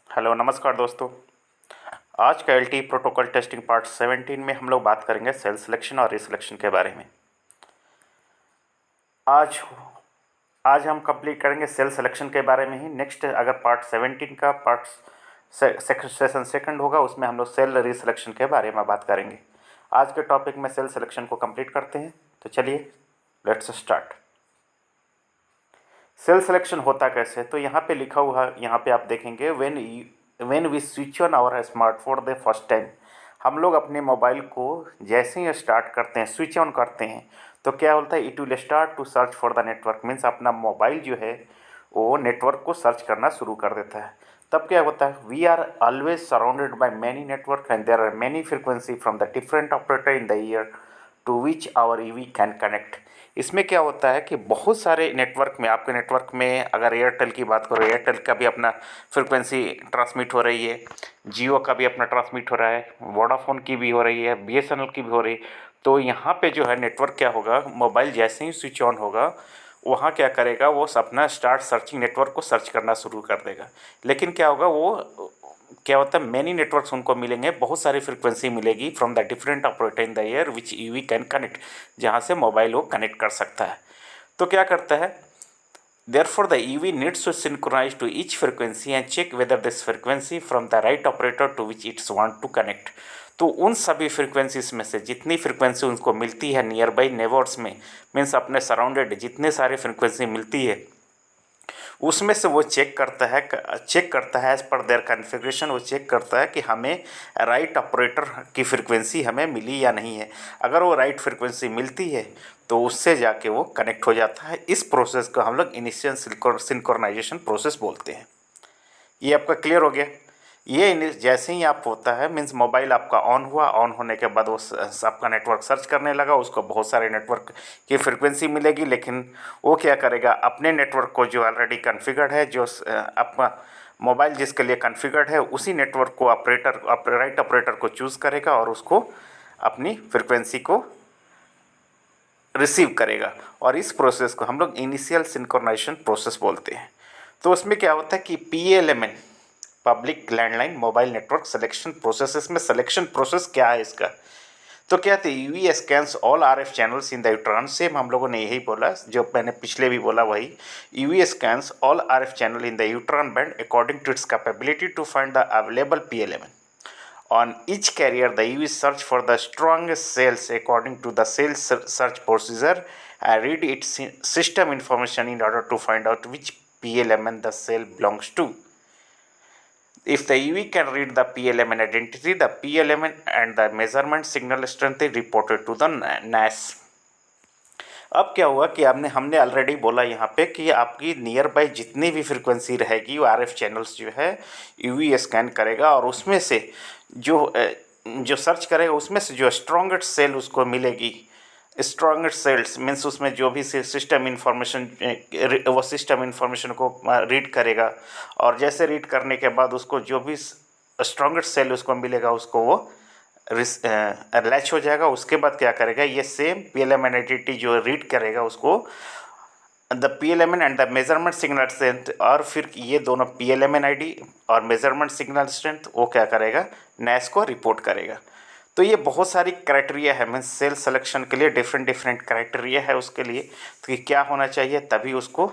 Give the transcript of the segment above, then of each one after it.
Hello नमस्कार दोस्तों। आज का एलटी प्रोटोकॉल टेस्टिंग पार्ट 17 में हम लोग बात करेंगे सेल सिलेक्शन और रिसिलेक्शन के बारे में। आज आज हम कंप्लीट करेंगे सेल सिलेक्शन के बारे में ही। नेक्स्ट अगर पार्ट 17 का सेशन सेकंड होगा, उसमें हम लोग सेल रिसिलेक्शन के बारे में बात करेंगे। आज के टॉपिक में सेल सिलेक्शन को कंप्लीट करते हैं, तो चलिए लेट्स स्टार्ट। सेल सिलेक्शन होता कैसे, तो यहाँ पे लिखा हुआ, यहाँ पे आप देखेंगे when we switch on our smartphone the first time. हम लोग अपने मोबाइल को जैसे ही स्टार्ट करते हैं, स्विच ऑन करते हैं, तो क्या होता है, it will start to search for the network. Means अपना मोबाइल जो है वो नेटवर्क को सर्च करना शुरू कर देता है। तब क्या होता है, we are always surrounded by many network and there are many frequency from the different operator in the air to which our UE can connect. इसमें क्या होता है कि बहुत सारे नेटवर्क में, आपके नेटवर्क में अगर एयरटेल की बात करो, एयरटेल का भी अपना फ्रिक्वेंसी ट्रांसमिट हो रही है, जियो का भी अपना ट्रांसमिट हो रहा है, वोडाफोन की भी हो रही है, बीएसएनएल की भी हो रही है। तो यहाँ पे जो है नेटवर्क क्या होगा, मोबाइल जैसे ही स्विच ऑन होगा वहाँ क्या करेगा, वो अपना स्टार्ट सर्चिंग नेटवर्क को सर्च करना शुरू कर देगा। लेकिन क्या होगा, वो क्या होता है, मैनी नेटवर्क्स उनको मिलेंगे, बहुत सारी फ्रीक्वेंसी मिलेगी from the different operator in the air which we can connect, जहाँ से मोबाइल वो कनेक्ट कर सकता है। तो क्या करता है, therefore the EV needs to synchronize to each frequency and check whether this frequency from the right operator to which it's want to connect। तो उन सभी फ्रीक्वेंसीज में से जितनी फ्रीक्वेंसी उनको मिलती है नियर बाई नेबर्स में, मीन्स अपने सराउंडेड जितने सारे फ्रीक्वेंसी मिलती है, उसमें से वो चेक करता है एज पर देयर कॉन्फ़िगरेशन। वो चेक करता है कि हमें राइट ऑपरेटर की फ्रीक्वेंसी हमें मिली या नहीं है। अगर वो राइट फ्रीक्वेंसी मिलती है तो उससे जाके वो कनेक्ट हो जाता है। इस प्रोसेस को हम लोग इनिशियल सिंक्रोनाइजेशन प्रोसेस बोलते हैं। ये आपका क्लियर हो गया। ये जैसे ही आप होता है, मीन्स मोबाइल आपका ऑन हुआ, ऑन होने के बाद वो आपका नेटवर्क सर्च करने लगा, उसको बहुत सारे नेटवर्क की फ्रिक्वेंसी मिलेगी, लेकिन वो क्या करेगा, अपने नेटवर्क को जो ऑलरेडी कॉन्फ़िगर्ड है, जो आपका मोबाइल जिसके लिए कॉन्फ़िगर्ड है, उसी नेटवर्क को राइट ऑपरेटर को चूज़ करेगा और उसको अपनी फ्रिक्वेंसी को रिसीव करेगा। और इस प्रोसेस को हम लोग इनिशियल सिंक्रोनाइजेशन प्रोसेस बोलते हैं। तो उसमें क्या होता है कि PLMN, public landline mobile network selection process, इसमें सिलेक्शन प्रोसेस क्या है इसका, तो क्या थे, UE scans all RF channels in the UTRAN. Same हम लोगों ने यही बोला जो मैंने पिछले भी बोला, वही UE scans all RF channel in the UTRAN band according to its capability to find the available PLMN। On each carrier, the UV search for the strongest cells according to the cell search procedure and read its system information in order to find out which PLMN the cell belongs to. If the UV can read the PLMN identity, the PLMN and the measurement signal strength is reported to the NAS। अब क्या हुआ कि हमने already बोला यहाँ पे कि आपकी नियर बाई जितनी भी फ्रिक्वेंसी रहेगी वो RF चैनल्स जो है यूवी स्कैन करेगा, और उसमें से जो सर्च करेगा उसमें से जो स्ट्रॉन्गेस्ट सेल उसको मिलेगी। स्ट्रॉन्गेस्ट सेल्स मीन्स उसमें जो भी सिस्टम इंफॉर्मेशन, वो सिस्टम इंफॉर्मेशन को रीड करेगा, और जैसे रीड करने के बाद उसको जो भी स्ट्रॉन्गेस्ट सेल उसको मिलेगा उसको वो लैच हो जाएगा। उसके बाद क्या करेगा, ये सेम PLMN आइडेंटिटी जो रीड करेगा उसको the PLMN and the measurement signal strength, और फिर ये दोनों PLMN ID और मेजरमेंट सिग्नल स्ट्रेंथ वो क्या करेगा, NAS को रिपोर्ट करेगा। तो ये बहुत सारी क्राइटेरिया है, मीन्स सेल सिलेक्शन के लिए डिफरेंट क्राइटेरिया है उसके लिए, तो क्या होना चाहिए, तभी उसको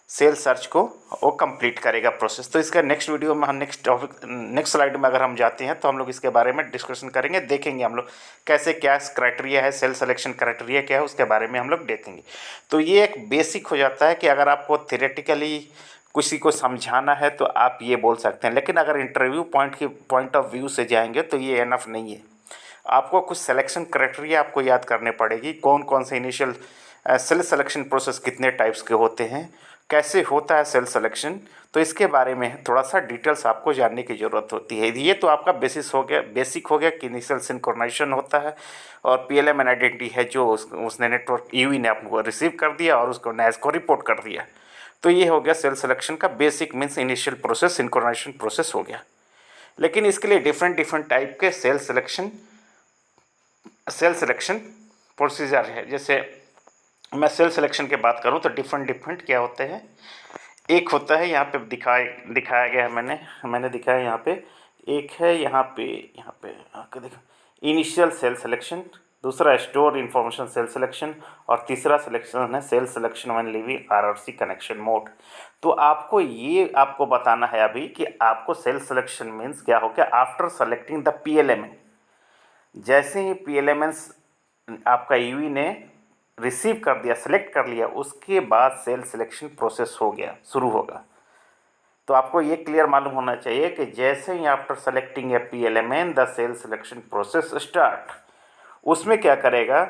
सेल सर्च को वो कंप्लीट करेगा प्रोसेस। तो इसका नेक्स्ट वीडियो में हम नेक्स्ट स्लाइड में अगर हम जाते हैं तो हम लोग इसके बारे में डिस्कशन करेंगे, देखेंगे हम लोग कैसे क्या क्राइटेरिया है, सेल सिलेक्शन क्राइटेरिया क्या है, उसके बारे में हम लोग देखेंगे। तो ये एक बेसिक हो जाता है कि अगर आपको थियोरेटिकली किसी को समझाना है तो आप ये बोल सकते हैं, लेकिन अगर इंटरव्यू पॉइंट ऑफ व्यू से जाएंगे तो ये एनफ नहीं है। आपको कुछ सिलेक्शन क्राइटेरिया आपको याद करने पड़ेगी, कौन कौन से इनिशियल सेल सिलेक्शन प्रोसेस कितने टाइप्स के होते हैं, कैसे होता है सेल सिलेक्शन, तो इसके बारे में थोड़ा सा डिटेल्स आपको जानने की ज़रूरत होती है। ये तो आपका बेसिक हो गया कि इनिशियल सिंक्रोनाइजेशन होता है और PLMN आइडेंटिटी है जो उसने नेटवर्क यूवी ने आपको रिसीव कर दिया और उसको NAS को रिपोर्ट कर दिया। तो ये हो गया सेल सिलेक्शन का basic, means initial process, synchronization process हो गया। लेकिन इसके लिए डिफरेंट टाइप के सेल सिलेक्शन प्रोसीजर है। जैसे मैं सेल सिलेक्शन की बात करूं तो डिफरेंट क्या होते हैं, एक होता है यहाँ पे दिखाया गया है, मैंने दिखाया यहाँ पे। एक है यहाँ पे आके देखो, इनिशियल सेल सिलेक्शन, दूसरा स्टोर इंफॉर्मेशन सेल सिलेक्शन, और तीसरा सिलेक्शन है cell selection when leaving RRC connection mode. तो आपको बताना है अभी कि आपको सेल सिलेक्शन मीन्स क्या हो गया आफ्टर सेलेक्टिंग द पीएलएमएन। जैसे ही पीएलएमएन आपका यूई ने रिसीव कर दिया, सेलेक्ट कर लिया, उसके बाद सेल सिलेक्शन प्रोसेस हो गया, शुरू होगा। तो आपको ये क्लियर मालूम होना चाहिए कि जैसे ही after selecting a PLMN the cell selection process start, उसमें क्या करेगा,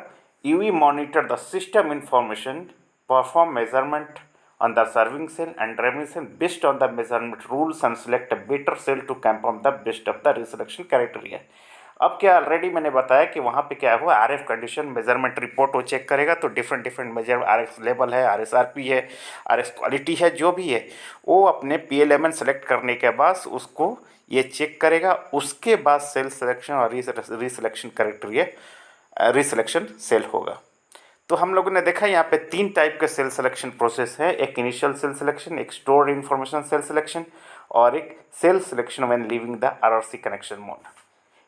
UE monitor the system information, perform measurement on the serving cell and driving cell based on the measurement rules and select a better cell to confirm the best of the reselection criteria। अब क्या already मैंने बताया कि वहाँ पे क्या हुआ, RF condition measurement report वो चेक करेगा, तो different different measure RF level है, आरएसआरपी है, आरएस क्वालिटी है, जो भी है वो अपने पीएलएमएन सेलेक्ट करने के बाद उसको ये चेक करेगा। उसके बाद सेल सिलेक्शन और रीसिलेक्शन क्राइटेरिया रीसिलेक्शन सेल होगा। तो हम लोगों ने देखा यहाँ पे 3 टाइप के सेल सिलेक्शन प्रोसेस है, एक इनिशियल सेल सिलेक्शन, एक स्टोर इन्फॉर्मेशन सेल सिलेक्शन, और एक cell selection when leaving the RRC connection mode.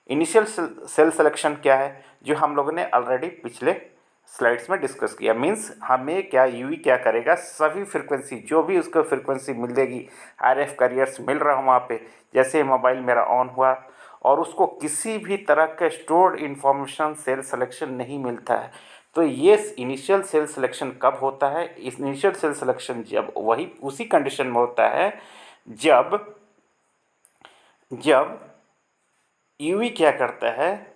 Initial cell selection क्या है, जो हम लोगों ने ऑलरेडी पिछले स्लाइड्स में डिस्कस किया। मींस हमें क्या यूवी क्या करेगा, सभी फ्रिक्वेंसी जो भी उसको फ्रिक्वेंसी मिलेगी, आरएफ कैरियर्स मिल रहा हो वहाँ पे, जैसे मोबाइल मेरा ऑन हुआ और उसको किसी भी तरह का स्टोर्ड इन्फॉर्मेशन सेल सिलेक्शन नहीं मिलता है, तो ये इनिशियल सेल सिलेक्शन कब होता है, इस इनिशियल सेल सिलेक्शन जब वही उसी कंडीशन में होता है जब यूवी क्या करता है,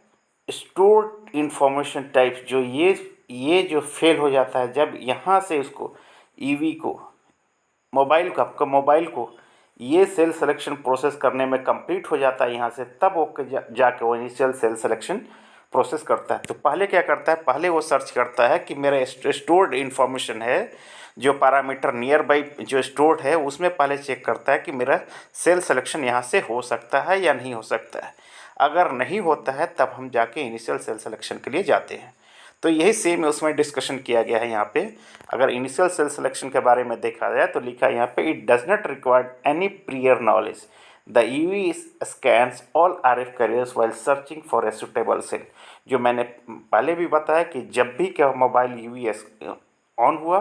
स्टोर्ड इंफॉर्मेशन टाइप्स जो ये जो फेल हो जाता है, जब यहाँ से उसको ईवी को मोबाइल को आपका मोबाइल को ये सेल सिलेक्शन प्रोसेस करने में कंप्लीट हो जाता है यहाँ से, तब वो जाके वो इनिशियल सेल सिलेक्शन प्रोसेस करता है। तो पहले क्या करता है, पहले वो सर्च करता है कि मेरा स्टोर्ड इन्फॉर्मेशन है, जो पैरामीटर नियर बाई जो स्टोर्ड है उसमें पहले चेक करता है कि मेरा सेल सिलेक्शन यहाँ से हो सकता है या नहीं हो सकता है। अगर नहीं होता है तब हम जाके इनिशियल सेल सिलेक्शन के लिए जाते हैं। तो यही सेम उसमें डिस्कशन किया गया है यहाँ पे। अगर इनिशियल सेल सिलेक्शन के बारे में देखा जाए तो लिखा है यहाँ पे, it does not require any prior knowledge, the UE scans all RF carriers while searching for a suitable cell. जो मैंने पहले भी बताया कि जब भी क्या मोबाइल ईवी ऑन हुआ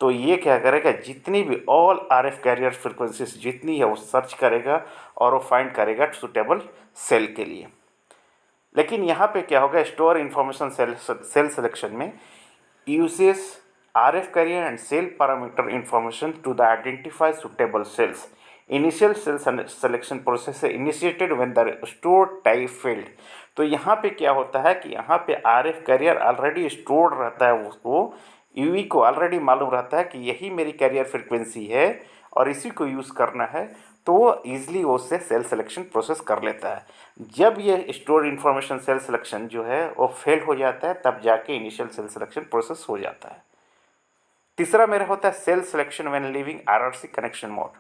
तो ये क्या करेगा, जितनी भी ऑल आरएफ कैरियर फ्रिक्वेंसीज जितनी है वो सर्च करेगा और वो फाइंड करेगा सुटेबल सेल के लिए। लेकिन यहाँ पे क्या होगा, स्टोर इन्फॉर्मेशन सेल सिलेक्शन में uses RF carrier and cell parameter information to the identify suitable cells. Initial cell selection process initiated when the store type failed. तो यहाँ पे क्या होता है कि यहाँ पे आरएफ कैरियर ऑलरेडी स्टोर्ड रहता है, उसको यूवी को ऑलरेडी मालूम रहता है कि यही मेरी कैरियर फ्रिक्वेंसी है और इसी को यूज़ करना है, तो वो ईजिली उससे सेल सिलेक्शन प्रोसेस कर लेता है। जब ये स्टोर इन्फॉर्मेशन सेल सिलेक्शन जो है वो फेल हो जाता है, तब जाके इनिशियल सेल सिलेक्शन प्रोसेस हो जाता है। तीसरा मेरा होता है cell selection when leaving RRC connection mode.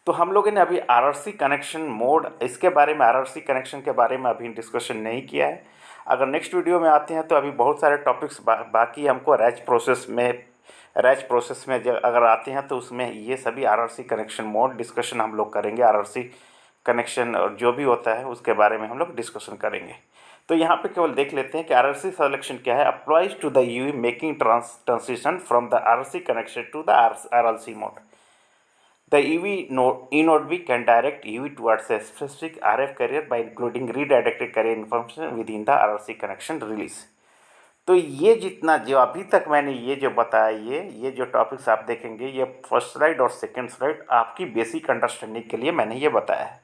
तो हम लोगों ने अभी आरआरसी कनेक्शन मोड, इसके बारे में आरआरसी कनेक्शन के बारे में अभी डिस्कशन नहीं किया है। अगर नेक्स्ट वीडियो में आते हैं तो अभी बहुत सारे टॉपिक्स बाकी हमको रैच प्रोसेस में अगर आते हैं तो उसमें ये सभी आरआरसी कनेक्शन मोड डिस्कशन हम लोग करेंगे। आरआरसी कनेक्शन और जो भी होता है उसके बारे में हम लोग डिस्कशन करेंगे। तो यहाँ पे केवल देख लेते हैं कि आरआरसी सिलेक्शन क्या है। Applies to the UE making transition from the RRC connection to the RLC mode. The E-node B can direct UV towards a specific RF carrier by including redirected carrier information within the RRC connection release। तो ये जितना जो अभी तक मैंने ये जो बताया, ये जो टॉपिक्स आप देखेंगे, ये फर्स्ट स्लाइड और सेकंड स्लाइड आपकी बेसिक अंडरस्टैंडिंग के लिए मैंने ये बताया है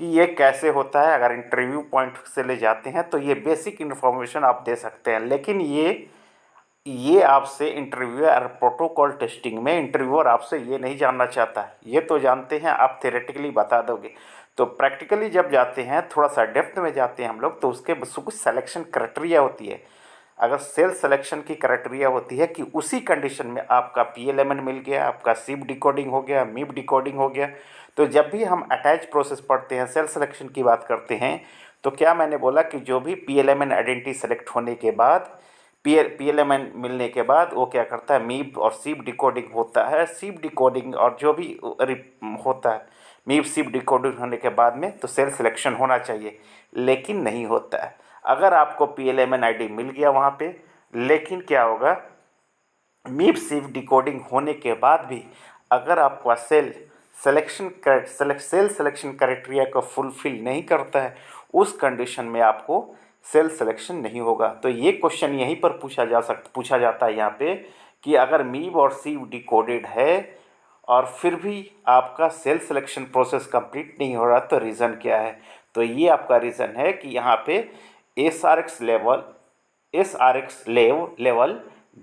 कि ये कैसे होता है। अगर इंटरव्यू पॉइंट से ले जाते हैं तो ये बेसिक इन्फॉर्मेशन आप दे सकते हैं, लेकिन ये आपसे इंटरव्यूअर प्रोटोकॉल टेस्टिंग में इंटरव्यूअर आपसे ये नहीं जानना चाहता है, ये तो जानते हैं आप थ्योरेटिकली बता दोगे। तो प्रैक्टिकली जब जाते हैं, थोड़ा सा डेप्थ में जाते हैं हम लोग, तो उसके कुछ सिलेक्शन क्राइटेरिया होती है। अगर सेल सिलेक्शन की क्राइटेरिया होती है कि उसी कंडीशन में आपका पीएलएमएन मिल गया, आपका सिप डिकोडिंग हो गया, मीप डिकोडिंग हो गया, तो जब भी हम अटैच प्रोसेस पढ़ते हैं, सेल सिलेक्शन की बात करते हैं, तो क्या मैंने बोला कि जो भी पीएलएमएन आइडेंटिटी सेलेक्ट होने के बाद PLMN मिलने के बाद वो क्या करता है, मीप और सीप डिकोडिंग होता है। सीप डिकोडिंग और जो भी होता है, मीप सीप डिकोडिंग होने के बाद में तो सेल सिलेक्शन होना चाहिए, लेकिन नहीं होता है। अगर आपको PLMN ID मिल गया वहाँ पे, लेकिन क्या होगा, मीप सीप डिकोडिंग होने के बाद भी अगर आपका सेल सिलेक्शन क्राइटेरिया को फुलफिल नहीं करता है, उस कंडीशन में आपको सेल सिलेक्शन नहीं होगा। तो ये क्वेश्चन यहीं पर पूछा जाता है यहाँ पे कि अगर मीप और सीप डिकोडेड है और फिर भी आपका सेल सिलेक्शन प्रोसेस कंप्लीट नहीं हो रहा, तो रीज़न क्या है। तो ये आपका रीज़न है कि यहाँ पे SRX level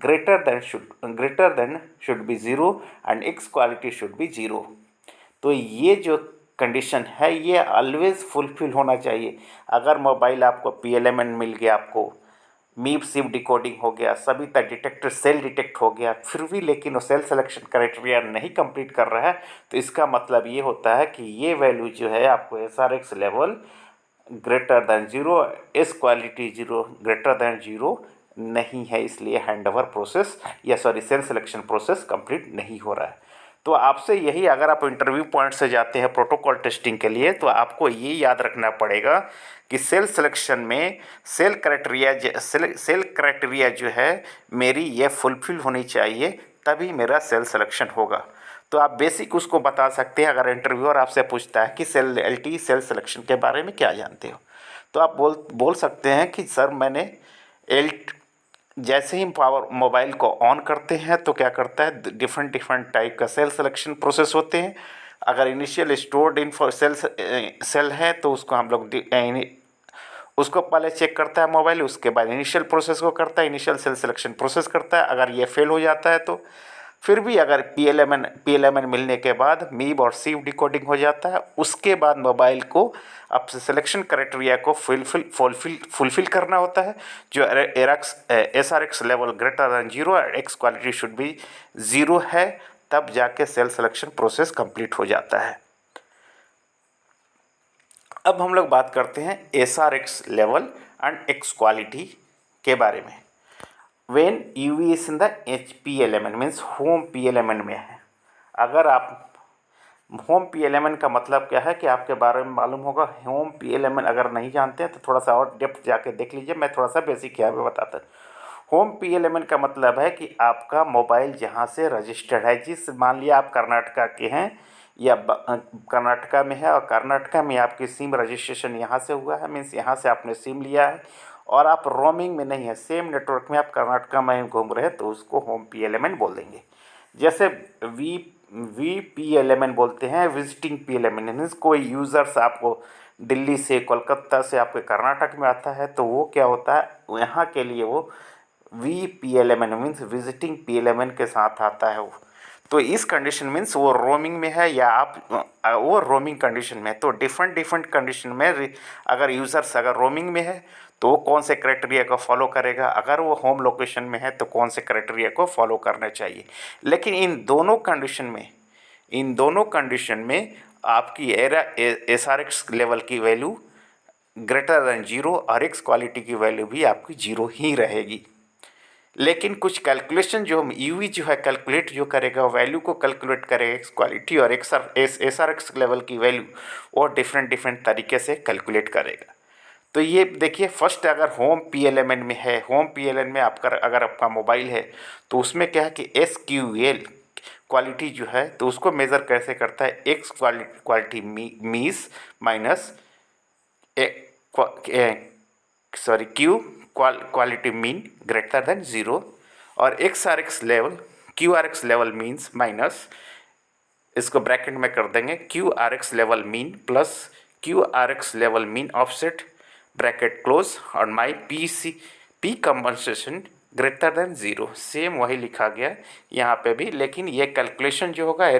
greater than should be 0 and X quality should be 0। तो ये जो कंडीशन है ये ऑलवेज फुलफिल होना चाहिए। अगर मोबाइल आपको PLMN मिल गया, आपको मीप सिप डिकोडिंग हो गया, सभी तक डिटेक्टर सेल डिटेक्ट हो गया, फिर भी लेकिन वो सेल सिलेक्शन क्राइटेरिया नहीं कंप्लीट कर रहा है, तो इसका मतलब ये होता है कि ये वैल्यू जो है आपको SRX level greater than 0, S quality 0 greater than 0 नहीं है, इसलिए हैंड ओवर प्रोसेस या सेल सिलेक्शन प्रोसेस कंप्लीट नहीं हो रहा है। तो आपसे यही, अगर आप इंटरव्यू पॉइंट से जाते हैं प्रोटोकॉल टेस्टिंग के लिए, तो आपको ये याद रखना पड़ेगा कि सेल सिलेक्शन में सेल क्राइटेरिया जो है मेरी ये फुलफिल होनी चाहिए, तभी मेरा सेल सिलेक्शन होगा। तो आप बेसिक उसको बता सकते हैं। अगर इंटरव्यूअर आपसे पूछता है कि LTE सेल सिलेक्शन के बारे में क्या जानते हो, तो आप बोल सकते हैं कि सर मैंने एल जैसे ही पावर मोबाइल को ऑन करते हैं तो क्या करता है, डिफरेंट टाइप का सेल सिलेक्शन प्रोसेस होते हैं। अगर इनिशियल स्टोर्ड इन्फो सेल है तो उसको हम लोग उसको पहले चेक करता है मोबाइल, उसके बाद इनिशियल प्रोसेस को करता है, इनिशियल सेल सिलेक्शन प्रोसेस करता है। अगर ये फेल हो जाता है तो फिर भी अगर PLMN मिलने के बाद मीप और सीप डिकोडिंग हो जाता है, उसके बाद मोबाइल को अब सिलेक्शन क्राइटेरिया को फुलफिल करना होता है, जो SRX लेवल ग्रेटर दैन 0 और X क्वालिटी शुड बी 0 है, तब जाके सेल सिलेक्शन प्रोसेस कंप्लीट हो जाता है। अब हम लोग बात करते हैं SRX level and X quality के बारे में। When UV is in the PLMN means home PLMN में है। अगर आप होम PLMN का मतलब क्या है कि आपके बारे में मालूम होगा। होम PLMN अगर नहीं जानते हैं तो थोड़ा सा और डेप्थ जाके देख लीजिए, मैं थोड़ा सा बेसिक यहाँ पे बताता हूँ। होम PLMN का मतलब है कि आपका मोबाइल जहाँ से रजिस्टर्ड है, जिस मान लिया आप कर्नाटका के हैं या कर्नाटका में है और कर्नाटका में आपकी सिम रजिस्ट्रेशन यहाँ से हुआ है, मीन्स यहाँ से आपने सिम लिया है और आप रोमिंग में नहीं है, सेम नेटवर्क में आप कर्नाटका में घूम रहे हैं, तो उसको होम PLMN बोल देंगे। जैसे VPLMN बोलते हैं, विजिटिंग PLMN, मीन्स कोई यूज़र्स आपको दिल्ली से कोलकाता से आपके कर्नाटक में आता है तो वो क्या होता है, यहाँ के लिए वो VPLMN मीन्स विजिटिंग PLMN के साथ आता है वो। तो इस कंडीशन मीन्स वो रोमिंग में है या आप वो रोमिंग कंडीशन में है। तो डिफरेंट कंडीशन में अगर यूज़र्स अगर रोमिंग में है तो वो कौन से क्राइटेरिया को फॉलो करेगा, अगर वो होम लोकेशन में है तो कौन से क्राइटेरिया को फॉलो करना चाहिए। लेकिन इन दोनों कंडीशन में आपकी SRX लेवल की वैल्यू ग्रेटर दैन 0 और X क्वालिटी की वैल्यू भी आपकी 0 ही रहेगी। लेकिन कुछ कैलकुलेशन जो UV जो है कैलकुलेट जो करेगा, वैल्यू को कैलकुलेट करेगा X क्वालिटी और SRX लेवल की वैल्यू और डिफरेंट तरीके से कैलकुलेट करेगा। तो ये देखिए, फर्स्ट अगर होम PLMN में है, होम PLMN में आपका अगर आपका मोबाइल है तो उसमें क्या है कि SQL क्वालिटी जो है तो उसको मेज़र कैसे करता है, X क्वालिटी मीस minus Q quality mean greater than 0 और QRX लेवल मीन्स माइनस, इसको ब्रैकेट में कर देंगे, QRX level mean plus QRX level mean offset bracket close और माई P compensation greater than 0। Same वही लिखा गया यहाँ पे भी, लेकिन ये कैलकुलेशन जो होगा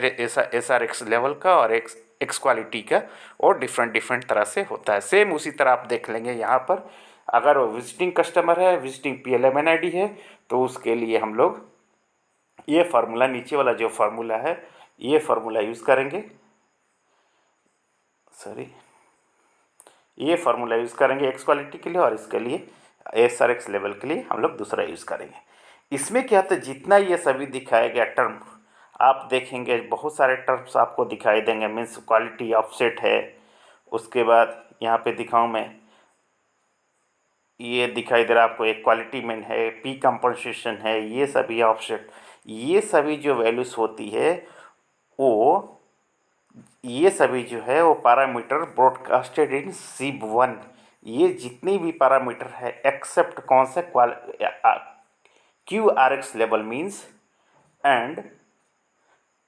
SRX लेवल का और X क्वालिटी का और डिफरेंट तरह से होता है। सेम उसी तरह आप देख लेंगे यहाँ पर, अगर वो विजिटिंग कस्टमर है, विजिटिंग PLMN ID है, तो उसके लिए हम लोग ये फार्मूला, नीचे वाला जो फार्मूला है ये फार्मूला यूज़ करेंगे, ये फार्मूला यूज़ करेंगे X क्वालिटी के लिए और इसके लिए SRX लेवल के लिए हम लोग दूसरा यूज़ करेंगे। इसमें क्या होता है, जितना ये सभी दिखाया गया टर्म आप देखेंगे, बहुत सारे टर्म्स आपको दिखाई देंगे। मीन्स क्वालिटी ऑफसेट है, उसके बाद यहाँ पे दिखाऊं मैं, ये दिखाई दे रहा है आपको, एक क्वालिटी मेन है, पी कंपनसेशन है, ये सभी ऑफसेट, ये सभी जो वैल्यूज़ होती है वो, ये सभी जो है वो पैरामीटर ब्रॉडकास्टेड इन SIB1। ये जितनी भी पैरामीटर है एक्सेप्ट कौन से QRX level means and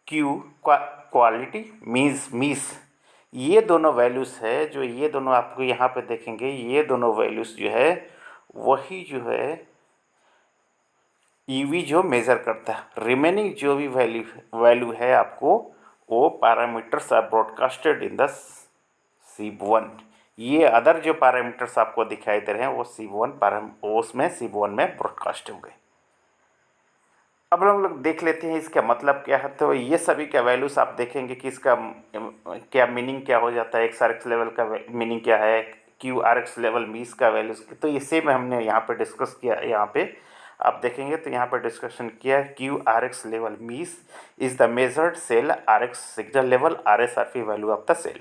Q quality means ये दोनों वैल्यूज़ है, जो ये दोनों आपको यहाँ पे देखेंगे, ये दोनों वैल्यूज़ जो है वही जो है EV जो मेज़र करता है। रिमेनिंग जो भी वैल्यू है आपको, वो parameters are broadcasted in the SIB1। ये अदर जो पैरामीटर्स आपको दिखाई दे रहे हैं वो उसमें SIB1 में ब्रॉडकास्ट हो गए। अब हम लोग देख लेते हैं इसका मतलब क्या है। तो ये सभी का वैल्यूज़ आप देखेंगे कि इसका क्या मीनिंग क्या हो जाता है, XRX लेवल का मीनिंग क्या है, QRX लेवल मीस का वैल्यूज़, तो इसे में हमने यहाँ पे डिस्कस किया। यहाँ पे आप देखेंगे तो यहाँ पे डिस्कशन किया, QRX level meas is the measured cell RX signal level RSRP value of the cell.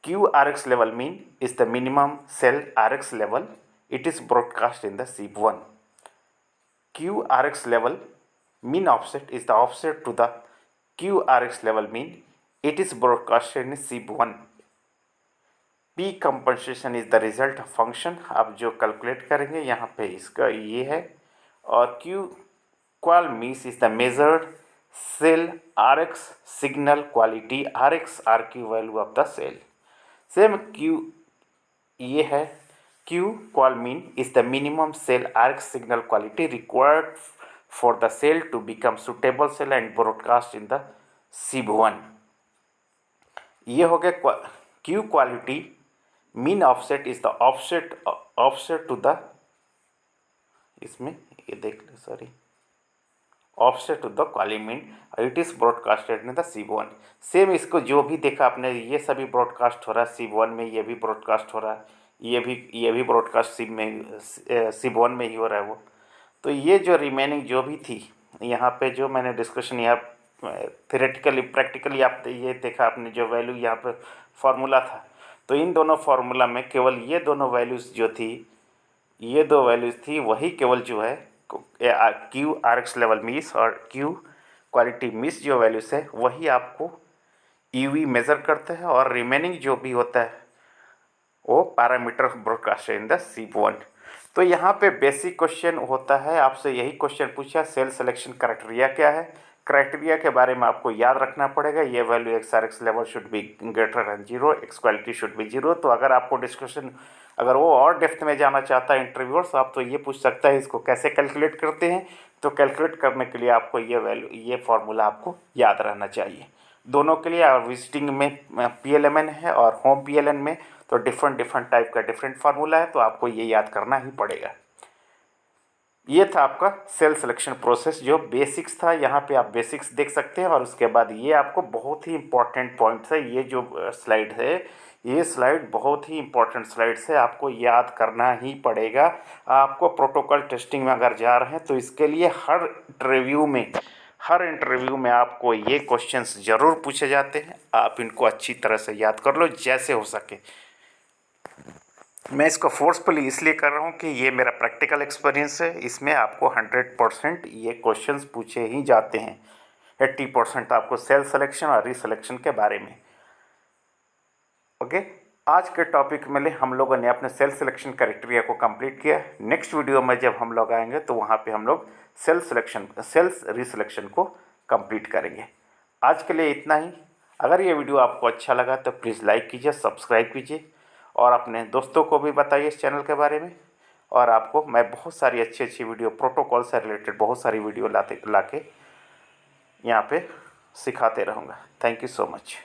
QRX level mean is the minimum cell RX level. It is broadcast in the SIB1. QRX level mean offset is the offset to the QRX level mean. It is broadcasted in SIB1. P compensation is the result of function. आप जो calculate करेंगे यहाँ पे इसका ये है, और Q qual means is the measured cell RX signal quality RX RQ value of the cell. Same Q ये है, Q qual mean is the minimum cell RX signal quality required for the cell to become suitable cell and broadcast in the SIB1। ये हो गया Q quality mean offset is the offset to the, इसमें ये देख लो, sorry, offset to the qualmin, it is broadcasted in the SIB1। Same इसको जो भी देखा आपने, ये सभी ब्रॉडकास्ट हो रहा है SIB1 में, ये भी ब्रॉडकास्ट हो रहा है, ये भी ब्रॉडकास्ट SIB1 में ही हो रहा है वो। तो ये जो रिमेनिंग जो भी थी यहाँ पे, जो मैंने डिस्कशन यहाँ थेरेटिकली प्रैक्टिकली आप ये देखा आपने, जो वैल्यू यहाँ पे फार्मूला था, तो इन दोनों फार्मूला में केवल ये दोनों वैल्यूज़ जो थी, ये दो वैल्यूज़ थी, वही केवल जो है QRX लेवल मिस और Q क्वालिटी मिस जो वैल्यूज़ है वही आपको EV मेज़र करते हैं, और रिमेनिंग जो भी होता है वो parameter broadcast in the SIB1। तो यहाँ पे बेसिक क्वेश्चन होता है, आपसे यही क्वेश्चन पूछा, सेल सिलेक्शन क्राइटेरिया क्या है। क्राइटेरिया के बारे में आपको याद रखना पड़ेगा, ये value XRX level should be greater than 0, X quality should be 0। तो अगर आपको डिस्कशन, अगर वो और डेप्थ में जाना चाहता है इंटरव्यूअर्स, आप तो ये पूछ सकता है इसको कैसे कैलकुलेट करते हैं। तो कैलकुलेट करने के लिए आपको ये वैल्यू, ये फार्मूला आपको याद रहना चाहिए दोनों के लिए। और विजिटिंग में PLMN है और होम PLN में तो डिफरेंट टाइप का डिफरेंट फार्मूला है, तो आपको ये याद करना ही पड़ेगा। ये था आपका सेल सिलेक्शन प्रोसेस, जो बेसिक्स था। यहाँ पे आप बेसिक्स देख सकते हैं, और उसके बाद ये आपको बहुत ही इंपॉर्टेंट पॉइंट्स है। ये जो स्लाइड है, ये स्लाइड बहुत ही इंपॉर्टेंट स्लाइड्स है, आपको याद करना ही पड़ेगा। आपको प्रोटोकॉल टेस्टिंग में अगर जा रहे हैं तो इसके लिए हर इंटरव्यू में आपको ये क्वेश्चंस ज़रूर पूछे जाते हैं। आप इनको अच्छी तरह से याद कर लो जैसे हो सके। मैं इसको फोर्सफुली इसलिए कर रहा हूँ कि ये मेरा प्रैक्टिकल एक्सपीरियंस है, इसमें आपको 100% ये क्वेश्चंस पूछे ही जाते हैं। 80% आपको सेल सिलेक्शन और रीसिलेक्शन के बारे में। ओके, आज के टॉपिक में हम लोगों ने अपने सेल सिलेक्शन क्राइटेरिया को कंप्लीट किया। नेक्स्ट वीडियो में जब हम लोग आएंगे तो वहाँ पे हम लोग सेल्स रीसिलेक्शन को कंप्लीट करेंगे। आज के लिए इतना ही। अगर ये वीडियो आपको अच्छा लगा तो प्लीज़ लाइक कीजिए, सब्सक्राइब कीजिए, और अपने दोस्तों को भी बताइए इस चैनल के बारे में। और आपको मैं बहुत सारी अच्छी वीडियो, प्रोटोकॉल से रिलेटेड बहुत सारी वीडियो लाके यहाँ पे सिखाते रहूँगा। Thank you so much.